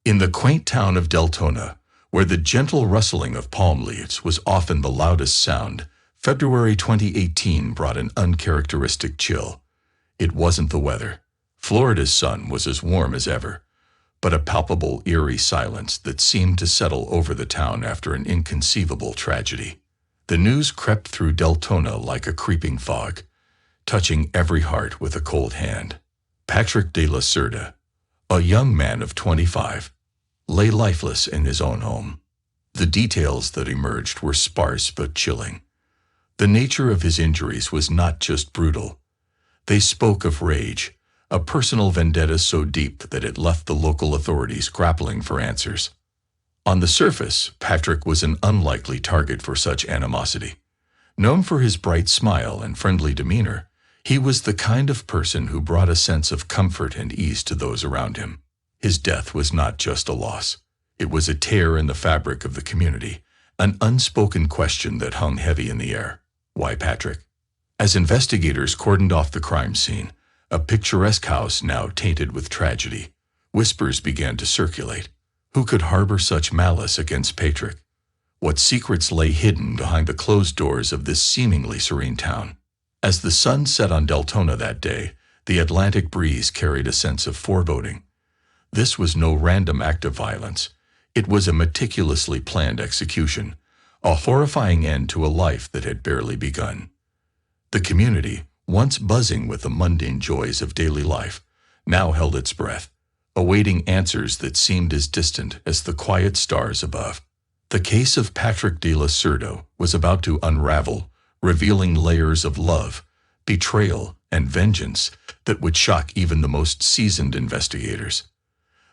In the quaint town of Deltona, where the gentle rustling of palm leaves was often the loudest sound, February 2018 brought an uncharacteristic chill. It wasn't the weather. Florida's sun was as warm as ever, but a palpable, eerie silence that seemed to settle over the town after an inconceivable tragedy. The news crept through Deltona like a creeping fog, touching every heart with a cold hand. Patrick De La Cerda, a young man of 25, lay lifeless in his own home. The details that emerged were sparse but chilling. The nature of his injuries was not just brutal. They spoke of rage, a personal vendetta so deep that it left the local authorities grappling for answers. On the surface, Patrick was an unlikely target for such animosity. Known for his bright smile and friendly demeanor, he was the kind of person who brought a sense of comfort and ease to those around him. His death was not just a loss. It was a tear in the fabric of the community, an unspoken question that hung heavy in the air. Why Patrick? As investigators cordoned off the crime scene, a picturesque house now tainted with tragedy, whispers began to circulate. Who could harbor such malice against Patrick? What secrets lay hidden behind the closed doors of this seemingly serene town? As the sun set on Deltona that day, the Atlantic breeze carried a sense of foreboding. This was no random act of violence. It was a meticulously planned execution, a horrifying end to a life that had barely begun. The community, once buzzing with the mundane joys of daily life, now held its breath, awaiting answers that seemed as distant as the quiet stars above. The case of Patrick De La Cerda was about to unravel, revealing layers of love, betrayal, and vengeance that would shock even the most seasoned investigators.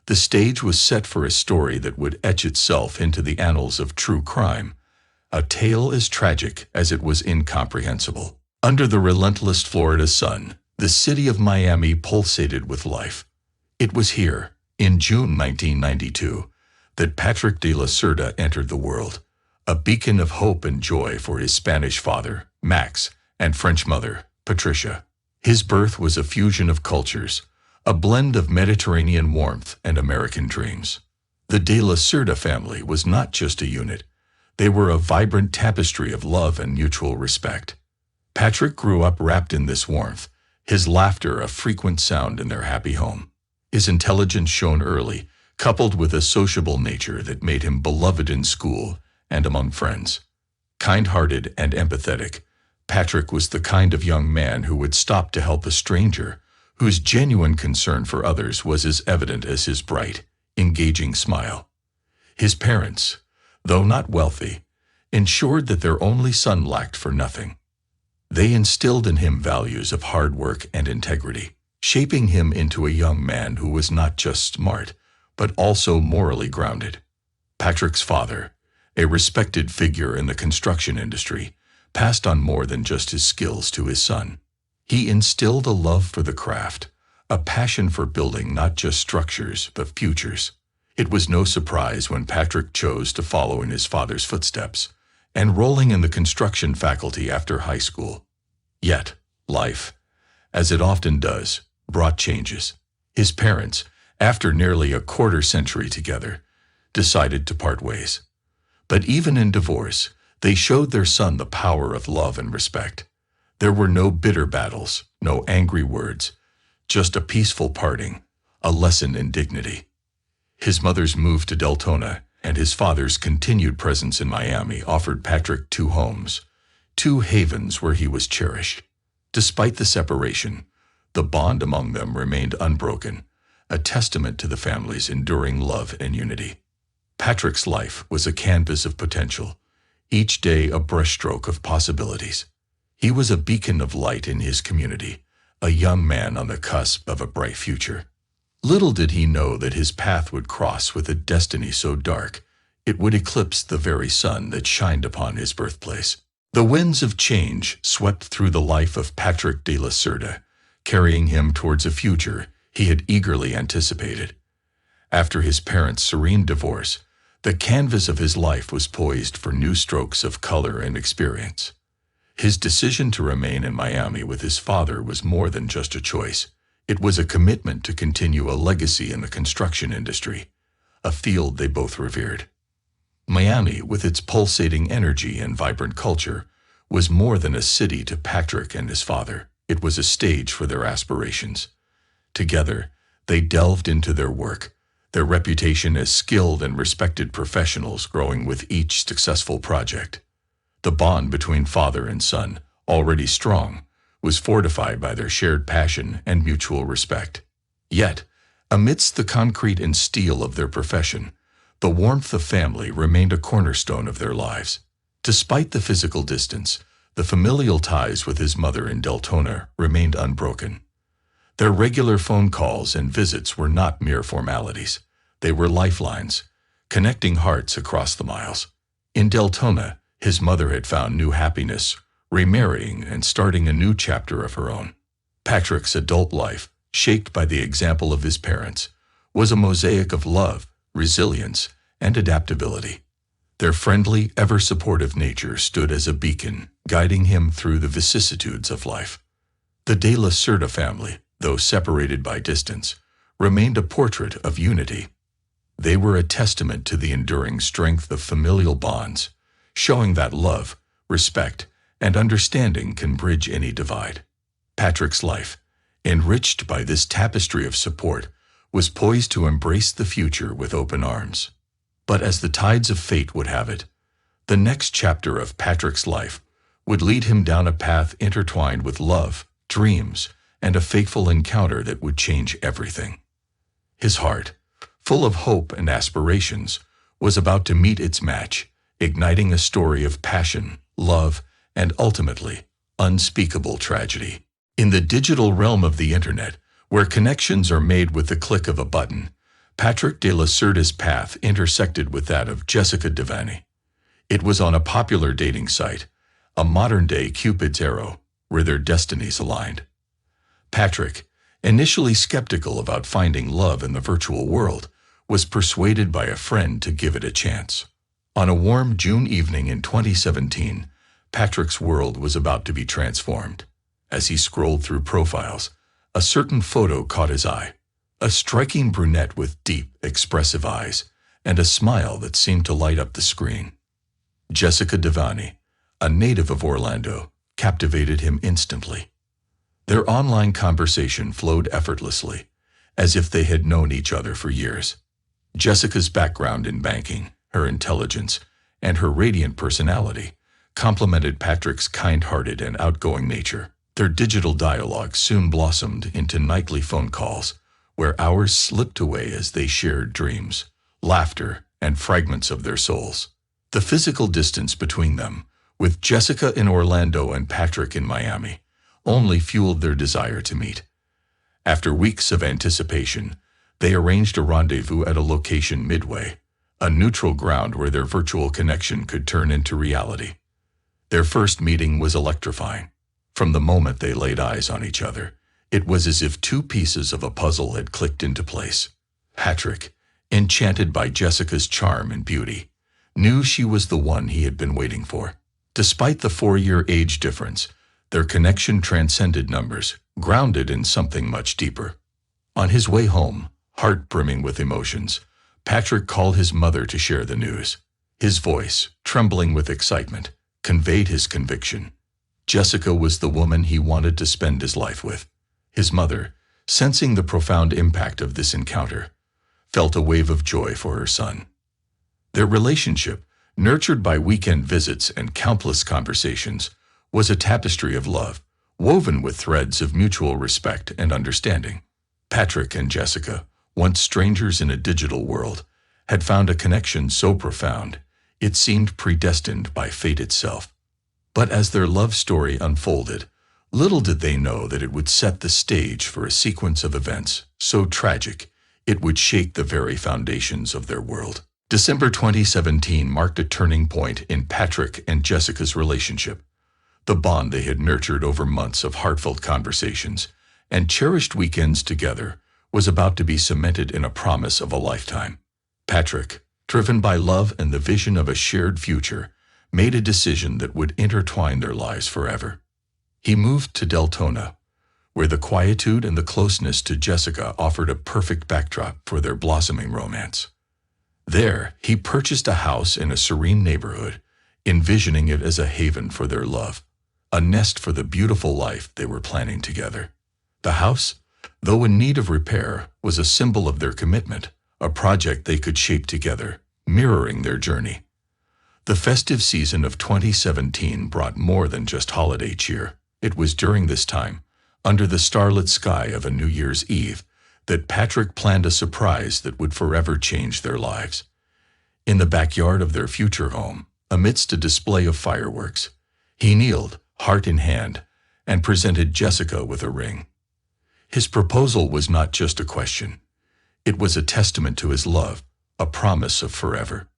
The stage was set for a story that would etch itself into the annals of true crime, a tale as tragic as it was incomprehensible. Under the relentless Florida sun, the city of Miami pulsated with life. It was here, in June 1992, that Patrick De La Cerda entered the world, a beacon of hope and joy for his Spanish father, Max, and French mother, Patricia. His birth was a fusion of cultures, a blend of Mediterranean warmth and American dreams. The De La Cerda family was not just a unit. They were a vibrant tapestry of love and mutual respect. Patrick grew up wrapped in this warmth, his laughter a frequent sound in their happy home. His intelligence shone early, coupled with a sociable nature that made him beloved in school and among friends. Kind-hearted and empathetic, Patrick was the kind of young man who would stop to help a stranger, whose genuine concern for others was as evident as his bright, engaging smile. His parents, though not wealthy, ensured that their only son lacked for nothing. They instilled in him values of hard work and integrity, shaping him into a young man who was not just smart, but also morally grounded. Patrick's father, a respected figure in the construction industry, passed on more than just his skills to his son. He instilled a love for the craft, a passion for building not just structures, but futures. It was no surprise when Patrick chose to follow in his father's footsteps, enrolling in the construction faculty after high school. Yet, life, as it often does, brought changes. His parents, after nearly a quarter century together, decided to part ways. But even in divorce, they showed their son the power of love and respect. There were no bitter battles, no angry words, just a peaceful parting, a lesson in dignity. His mother's move to Deltona and his father's continued presence in Miami offered Patrick two homes, two havens where he was cherished. Despite the separation, the bond among them remained unbroken, a testament to the family's enduring love and unity. Patrick's life was a canvas of potential, each day a brushstroke of possibilities. He was a beacon of light in his community, a young man on the cusp of a bright future. Little did he know that his path would cross with a destiny so dark, it would eclipse the very sun that shined upon his birthplace. The winds of change swept through the life of Patrick De La Cerda, carrying him towards a future he had eagerly anticipated. After his parents' serene divorce, the canvas of his life was poised for new strokes of color and experience. His decision to remain in Miami with his father was more than just a choice. It was a commitment to continue a legacy in the construction industry, a field they both revered. Miami, with its pulsating energy and vibrant culture, was more than a city to Patrick and his father. It was a stage for their aspirations. Together, they delved into their work, their reputation as skilled and respected professionals growing with each successful project. The bond between father and son, already strong, was fortified by their shared passion and mutual respect. Yet, amidst the concrete and steel of their profession, the warmth of family remained a cornerstone of their lives. Despite the physical distance, the familial ties with his mother in Deltona remained unbroken. Their regular phone calls and visits were not mere formalities. They were lifelines, connecting hearts across the miles. In Deltona, his mother had found new happiness, remarrying and starting a new chapter of her own. Patrick's adult life, shaped by the example of his parents, was a mosaic of love, resilience, and adaptability. Their friendly, ever-supportive nature stood as a beacon, guiding him through the vicissitudes of life. The De La Cerda family, though separated by distance, remained a portrait of unity. They were a testament to the enduring strength of familial bonds, showing that love, respect, and understanding can bridge any divide. Patrick's life, enriched by this tapestry of support, was poised to embrace the future with open arms. But as the tides of fate would have it, the next chapter of Patrick's life would lead him down a path intertwined with love, dreams, and a fateful encounter that would change everything. His heart, full of hope and aspirations, was about to meet its match, igniting a story of passion, love, and ultimately, unspeakable tragedy. In the digital realm of the internet, where connections are made with the click of a button, Patrick De La Cerda's path intersected with that of Jessica Devani. It was on a popular dating site, a modern-day Cupid's arrow, where their destinies aligned. Patrick, initially skeptical about finding love in the virtual world, was persuaded by a friend to give it a chance. On a warm June evening in 2017, Patrick's world was about to be transformed. As he scrolled through profiles, a certain photo caught his eye. A striking brunette with deep, expressive eyes and a smile that seemed to light up the screen. Jessica Devani, a native of Orlando, captivated him instantly. Their online conversation flowed effortlessly, as if they had known each other for years. Jessica's background in banking, her intelligence, and her radiant personality complemented Patrick's kind-hearted and outgoing nature. Their digital dialogue soon blossomed into nightly phone calls, where hours slipped away as they shared dreams, laughter, and fragments of their souls. The physical distance between them, with Jessica in Orlando and Patrick in Miami, only fueled their desire to meet. After weeks of anticipation, they arranged a rendezvous at a location midway, a neutral ground where their virtual connection could turn into reality. Their first meeting was electrifying. From the moment they laid eyes on each other, it was as if two pieces of a puzzle had clicked into place. Patrick, enchanted by Jessica's charm and beauty, knew she was the one he had been waiting for. Despite the 4-year age difference, their connection transcended numbers, grounded in something much deeper. On his way home, heart brimming with emotions, Patrick called his mother to share the news. His voice, trembling with excitement, conveyed his conviction. Jessica was the woman he wanted to spend his life with. His mother, sensing the profound impact of this encounter, felt a wave of joy for her son. Their relationship, nurtured by weekend visits and countless conversations, was a tapestry of love, woven with threads of mutual respect and understanding. Patrick and Jessica, once strangers in a digital world, had found a connection so profound, it seemed predestined by fate itself. But as their love story unfolded, little did they know that it would set the stage for a sequence of events so tragic it would shake the very foundations of their world. December 2017 marked a turning point in Patrick and Jessica's relationship. The bond they had nurtured over months of heartfelt conversations and cherished weekends together was about to be cemented in a promise of a lifetime. Patrick, driven by love and the vision of a shared future, made a decision that would intertwine their lives forever. He moved to Deltona, where the quietude and the closeness to Jessica offered a perfect backdrop for their blossoming romance. There, he purchased a house in a serene neighborhood, envisioning it as a haven for their love, a nest for the beautiful life they were planning together. The house, though in need of repair, was a symbol of their commitment, a project they could shape together, mirroring their journey. The festive season of 2017 brought more than just holiday cheer. It was during this time, under the starlit sky of a New Year's Eve, that Patrick planned a surprise that would forever change their lives. In the backyard of their future home, amidst a display of fireworks, he kneeled, heart in hand, and presented Jessica with a ring. His proposal was not just a question. It was a testament to his love, a promise of forever.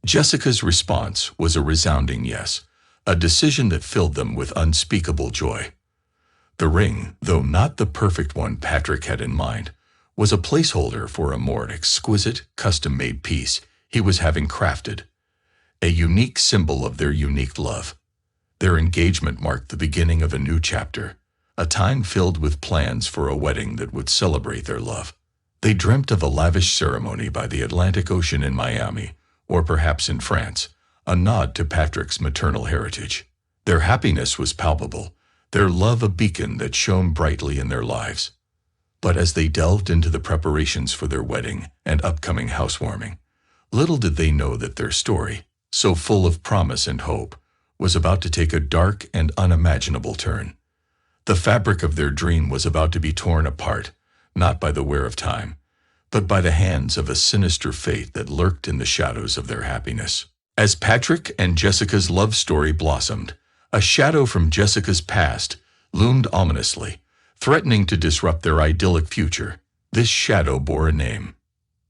Jessica's response was a resounding yes, a decision that filled them with unspeakable joy. The ring, though not the perfect one Patrick had in mind, was a placeholder for a more exquisite, custom-made piece he was having crafted, a unique symbol of their unique love. Their engagement marked the beginning of a new chapter, a time filled with plans for a wedding that would celebrate their love. They dreamt of a lavish ceremony by the Atlantic Ocean in Miami, or perhaps in France, a nod to Patrick's maternal heritage. Their happiness was palpable, their love a beacon that shone brightly in their lives. But as they delved into the preparations for their wedding and upcoming housewarming, little did they know that their story, so full of promise and hope, was about to take a dark and unimaginable turn. The fabric of their dream was about to be torn apart, not by the wear of time, but by the hands of a sinister fate that lurked in the shadows of their happiness. As Patrick and Jessica's love story blossomed, a shadow from Jessica's past loomed ominously, threatening to disrupt their idyllic future. This shadow bore a name: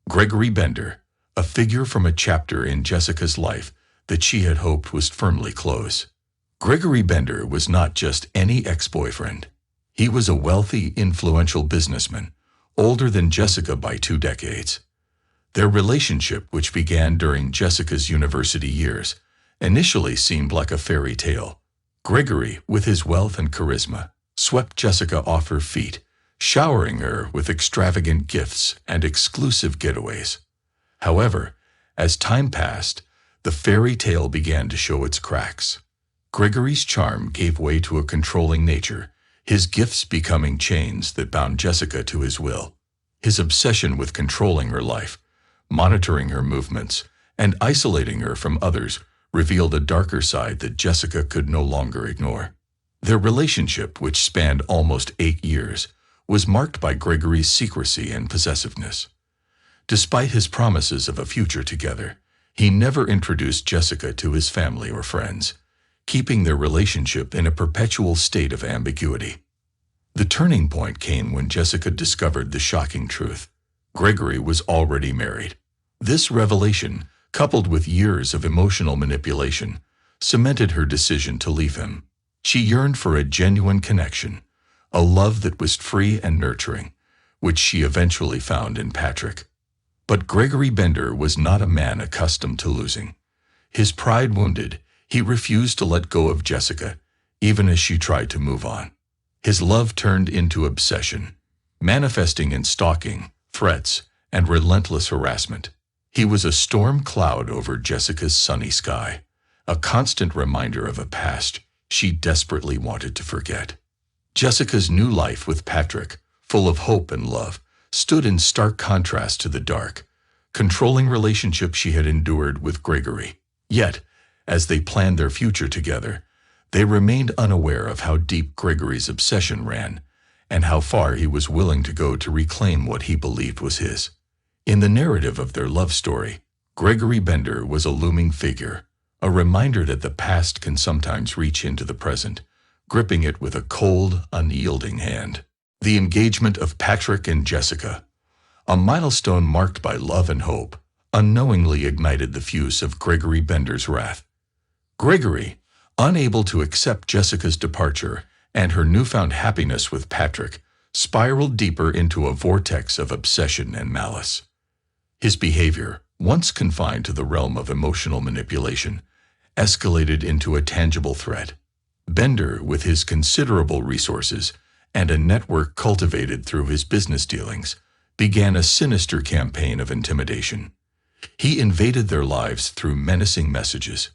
Gregory Bender, a figure from a chapter in Jessica's life that she had hoped was firmly closed. Gregory Bender was not just any ex-boyfriend. He was a wealthy, influential businessman, older than Jessica by 2 decades. Their relationship, which began during Jessica's university years, initially seemed like a fairy tale. Gregory, with his wealth and charisma, swept Jessica off her feet, showering her with extravagant gifts and exclusive getaways. However, as time passed, the fairy tale began to show its cracks. Gregory's charm gave way to a controlling nature, his gifts becoming chains that bound Jessica to his will. His obsession with controlling her life, monitoring her movements, and isolating her from others revealed a darker side that Jessica could no longer ignore. Their relationship, which spanned almost 8 years, was marked by Gregory's secrecy and possessiveness. Despite his promises of a future together, he never introduced Jessica to his family or friends, keeping their relationship in a perpetual state of ambiguity. The turning point came when Jessica discovered the shocking truth: Gregory was already married. This revelation, coupled with years of emotional manipulation, cemented her decision to leave him. She yearned for a genuine connection, a love that was free and nurturing, which she eventually found in Patrick. But Gregory Bender was not a man accustomed to losing. His pride wounded, he refused to let go of Jessica, even as she tried to move on. His love turned into obsession, manifesting in stalking, threats, and relentless harassment. He was a storm cloud over Jessica's sunny sky, a constant reminder of a past she desperately wanted to forget. Jessica's new life with Patrick, full of hope and love, stood in stark contrast to the dark, controlling relationship she had endured with Gregory. Yet, as they planned their future together, they remained unaware of how deep Gregory's obsession ran, and how far he was willing to go to reclaim what he believed was his. In the narrative of their love story, Gregory Bender was a looming figure, a reminder that the past can sometimes reach into the present, gripping it with a cold, unyielding hand. The engagement of Patrick and Jessica, a milestone marked by love and hope, unknowingly ignited the fuse of Gregory Bender's wrath. Gregory, unable to accept Jessica's departure and her newfound happiness with Patrick, spiraled deeper into a vortex of obsession and malice. His behavior, once confined to the realm of emotional manipulation, escalated into a tangible threat. Bender, with his considerable resources and a network cultivated through his business dealings, began a sinister campaign of intimidation. He invaded their lives through menacing messages,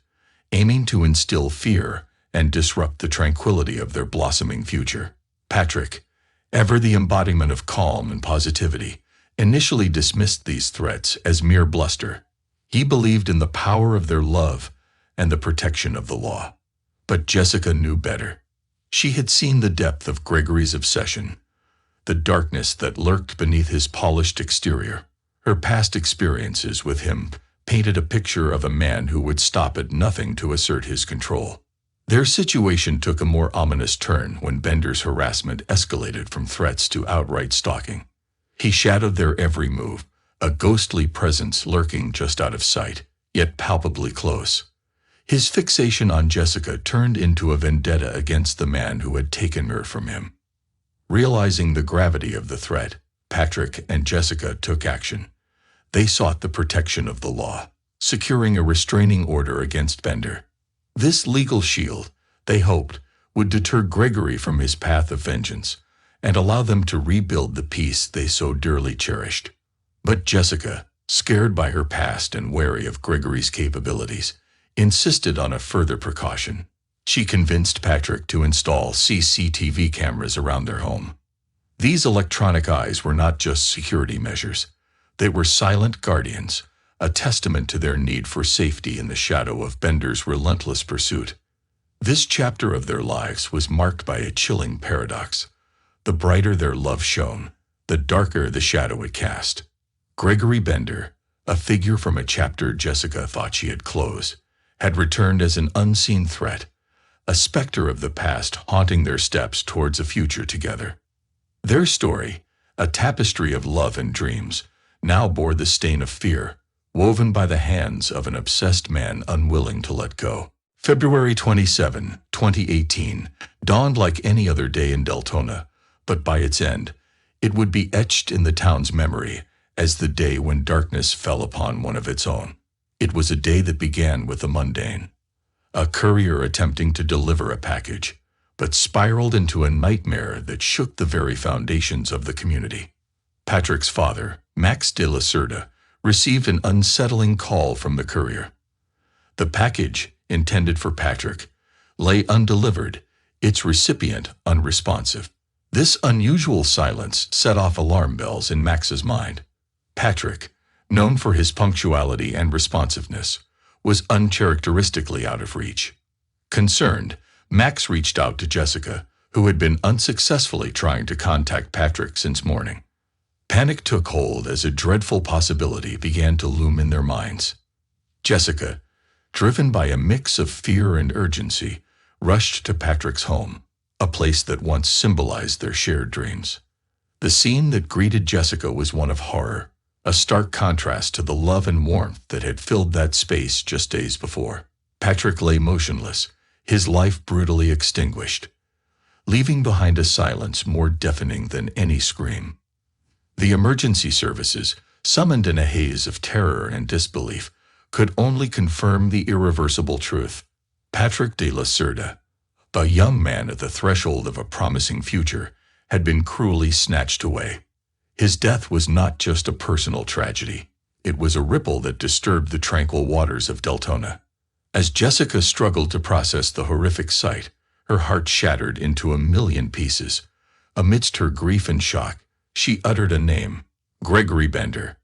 aiming to instill fear and disrupt the tranquility of their blossoming future. Patrick, ever the embodiment of calm and positivity, initially dismissed these threats as mere bluster. He believed in the power of their love and the protection of the law. But Jessica knew better. She had seen the depth of Gregory's obsession, the darkness that lurked beneath his polished exterior. Her past experiences with him painted a picture of a man who would stop at nothing to assert his control. Their situation took a more ominous turn when Bender's harassment escalated from threats to outright stalking. He shadowed their every move, a ghostly presence lurking just out of sight, yet palpably close. His fixation on Jessica turned into a vendetta against the man who had taken her from him. Realizing the gravity of the threat, Patrick and Jessica took action. They sought the protection of the law, securing a restraining order against Bender. This legal shield, they hoped, would deter Gregory from his path of vengeance and allow them to rebuild the peace they so dearly cherished. But Jessica, scared by her past and wary of Gregory's capabilities, insisted on a further precaution. She convinced Patrick to install CCTV cameras around their home. These electronic eyes were not just security measures. They were silent guardians, a testament to their need for safety in the shadow of Bender's relentless pursuit. This chapter of their lives was marked by a chilling paradox. The brighter their love shone, the darker the shadow it cast. Gregory Bender, a figure from a chapter Jessica thought she had closed, had returned as an unseen threat, a specter of the past haunting their steps towards a future together. Their story, a tapestry of love and dreams, now bore the stain of fear, woven by the hands of an obsessed man unwilling to let go. February 27, 2018, dawned like any other day in Deltona, but by its end, it would be etched in the town's memory as the day when darkness fell upon one of its own. It was a day that began with the mundane, a courier attempting to deliver a package, but spiraled into a nightmare that shook the very foundations of the community. Patrick's father, Max De La Cerda, received an unsettling call from the courier. The package, intended for Patrick, lay undelivered, its recipient unresponsive. This unusual silence set off alarm bells in Max's mind. Patrick, known for his punctuality and responsiveness, was uncharacteristically out of reach. Concerned, Max reached out to Jessica, who had been unsuccessfully trying to contact Patrick since morning. Panic took hold as a dreadful possibility began to loom in their minds. Jessica, driven by a mix of fear and urgency, rushed to Patrick's home, a place that once symbolized their shared dreams. The scene that greeted Jessica was one of horror, a stark contrast to the love and warmth that had filled that space just days before. Patrick lay motionless, his life brutally extinguished, leaving behind a silence more deafening than any scream. The emergency services, summoned in a haze of terror and disbelief, could only confirm the irreversible truth. Patrick De La Cerda, a young man at the threshold of a promising future, had been cruelly snatched away. His death was not just a personal tragedy. It was a ripple that disturbed the tranquil waters of Deltona. As Jessica struggled to process the horrific sight, her heart shattered into a million pieces. Amidst her grief and shock, she uttered a name: Gregory Bender.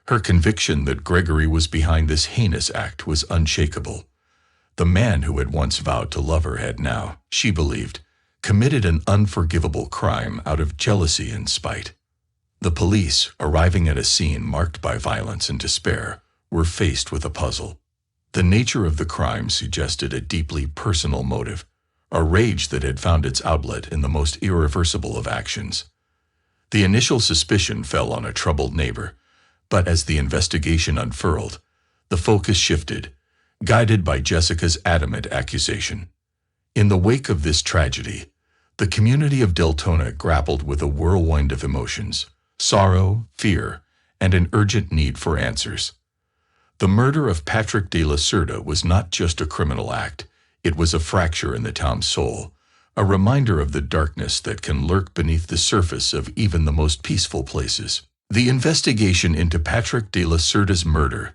Her conviction that Gregory was behind this heinous act was unshakable. The man who had once vowed to love her had now, she believed, committed an unforgivable crime out of jealousy and spite. The police, arriving at a scene marked by violence and despair, were faced with a puzzle. The nature of the crime suggested a deeply personal motive, a rage that had found its outlet in the most irreversible of actions. The initial suspicion fell on a troubled neighbor, but as the investigation unfurled, the focus shifted, guided by Jessica's adamant accusation. In the wake of this tragedy, the community of Deltona grappled with a whirlwind of emotions: sorrow, fear, and an urgent need for answers. The murder of Patrick De La Cerda was not just a criminal act, it was a fracture in the town's soul, a reminder of the darkness that can lurk beneath the surface of even the most peaceful places. The investigation into Patrick De La Cerda's murder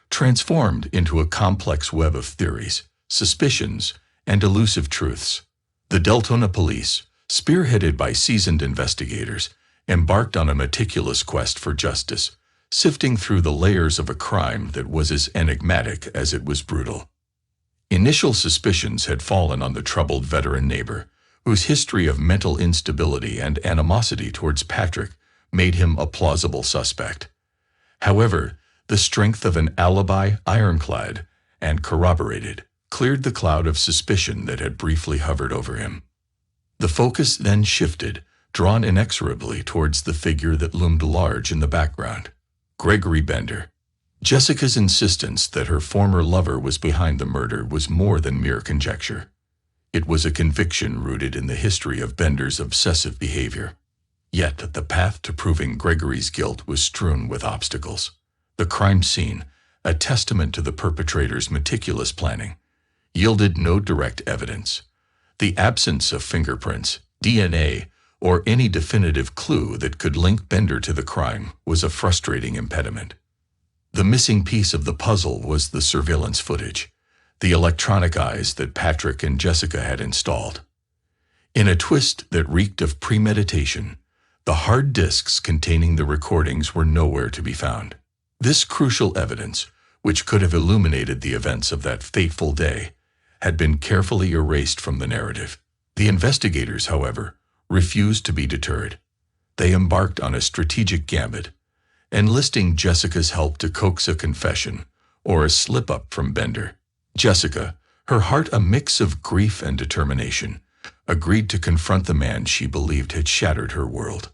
transformed into a complex web of theories, suspicions, and elusive truths. The Deltona police, spearheaded by seasoned investigators, embarked on a meticulous quest for justice, sifting through the layers of a crime that was as enigmatic as it was brutal. Initial suspicions had fallen on the troubled veteran neighbor, whose history of mental instability and animosity towards Patrick made him a plausible suspect. However, the strength of an alibi, ironclad and corroborated, cleared the cloud of suspicion that had briefly hovered over him. The focus then shifted, drawn inexorably towards the figure that loomed large in the background: Gregory Bender. Jessica's insistence that her former lover was behind the murder was more than mere conjecture. It was a conviction rooted in the history of Bender's obsessive behavior. Yet the path to proving Gregory's guilt was strewn with obstacles. The crime scene, a testament to the perpetrator's meticulous planning, yielded no direct evidence. The absence of fingerprints, DNA, or any definitive clue that could link Bender to the crime was a frustrating impediment. The missing piece of the puzzle was the surveillance footage, the electronic eyes that Patrick and Jessica had installed. In a twist that reeked of premeditation, the hard disks containing the recordings were nowhere to be found. This crucial evidence, which could have illuminated the events of that fateful day, had been carefully erased from the narrative. The investigators, however, refused to be deterred. They embarked on a strategic gambit, enlisting Jessica's help to coax a confession or a slip-up from Bender. Jessica, her heart a mix of grief and determination, agreed to confront the man she believed had shattered her world.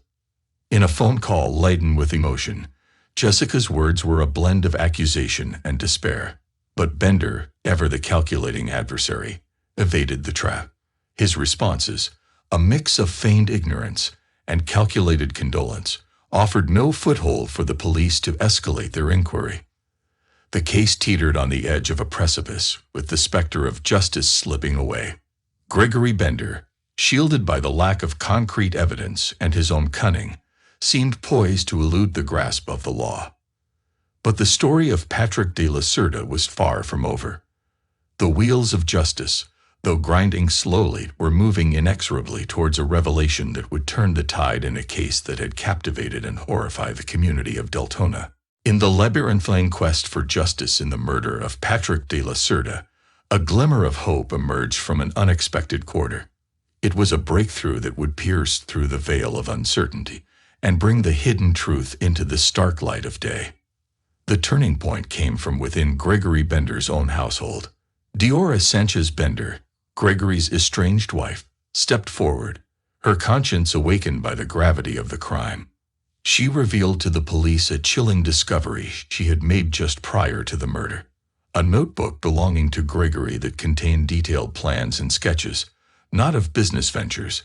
In a phone call laden with emotion, Jessica's words were a blend of accusation and despair. But Bender, ever the calculating adversary, evaded the trap. His responses, a mix of feigned ignorance and calculated condolence, offered no foothold for the police to escalate their inquiry. The case teetered on the edge of a precipice, with the specter of justice slipping away. Gregory Bender, shielded by the lack of concrete evidence and his own cunning, seemed poised to elude the grasp of the law. But the story of Patrick De La Cerda was far from over. The wheels of justice, though grinding slowly, were moving inexorably towards a revelation that would turn the tide in a case that had captivated and horrified the community of Deltona. In the labyrinthine quest for justice in the murder of Patrick De La Cerda, a glimmer of hope emerged from an unexpected quarter. It was a breakthrough that would pierce through the veil of uncertainty and bring the hidden truth into the stark light of day. The turning point came from within Gregory Bender's own household. Diora Sanchez Bender, Gregory's estranged wife, stepped forward, her conscience awakened by the gravity of the crime. She revealed to the police a chilling discovery she had made just prior to the murder. A notebook belonging to Gregory that contained detailed plans and sketches, not of business ventures,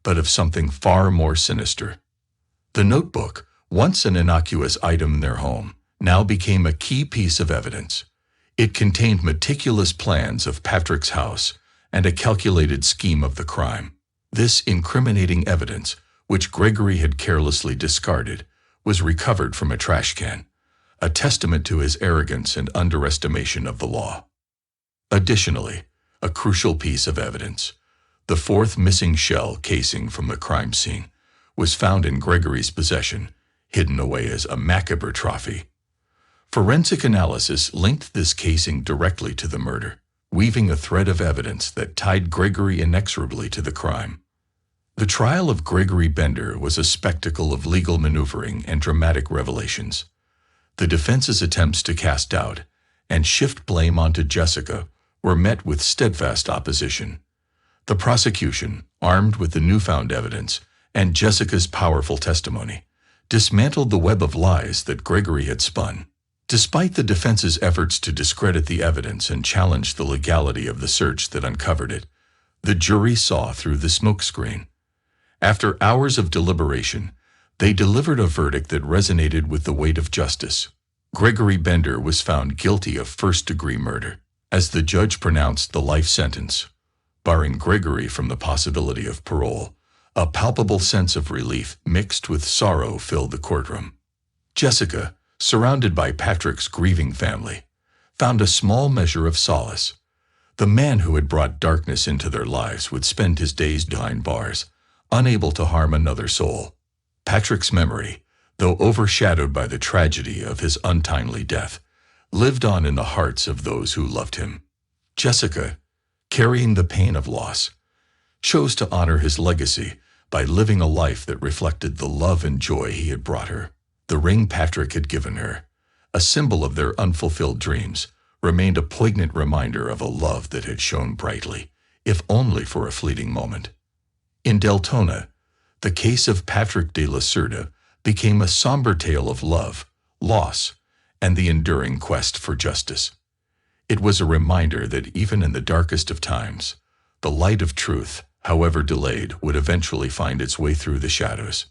but of something far more sinister. The notebook, once an innocuous item in their home, now became a key piece of evidence. It contained meticulous plans of Patrick's house and a calculated scheme of the crime. This incriminating evidence, which Gregory had carelessly discarded, was recovered from a trash can, a testament to his arrogance and underestimation of the law. Additionally, a crucial piece of evidence, the fourth missing shell casing from the crime scene, was found in Gregory's possession, hidden away as a macabre trophy. Forensic analysis linked this casing directly to the murder, weaving a thread of evidence that tied Gregory inexorably to the crime. The trial of Gregory Bender was a spectacle of legal maneuvering and dramatic revelations. The defense's attempts to cast doubt and shift blame onto Jessica were met with steadfast opposition. The prosecution, armed with the newfound evidence and Jessica's powerful testimony, dismantled the web of lies that Gregory had spun. Despite the defense's efforts to discredit the evidence and challenge the legality of the search that uncovered it, the jury saw through the smokescreen. After hours of deliberation, they delivered a verdict that resonated with the weight of justice. Gregory Bender was found guilty of first-degree murder. As the judge pronounced the life sentence, barring Gregory from the possibility of parole, a palpable sense of relief mixed with sorrow filled the courtroom. Jessica, surrounded by Patrick's grieving family, found a small measure of solace. The man who had brought darkness into their lives would spend his days behind bars, unable to harm another soul. Patrick's memory, though overshadowed by the tragedy of his untimely death, lived on in the hearts of those who loved him. Jessica, carrying the pain of loss, chose to honor his legacy by living a life that reflected the love and joy he had brought her. The ring Patrick had given her, a symbol of their unfulfilled dreams, remained a poignant reminder of a love that had shone brightly, if only for a fleeting moment. In Deltona, the case of Patrick De La Cerda became a somber tale of love, loss, and the enduring quest for justice. It was a reminder that even in the darkest of times, the light of truth, however delayed, would eventually find its way through the shadows.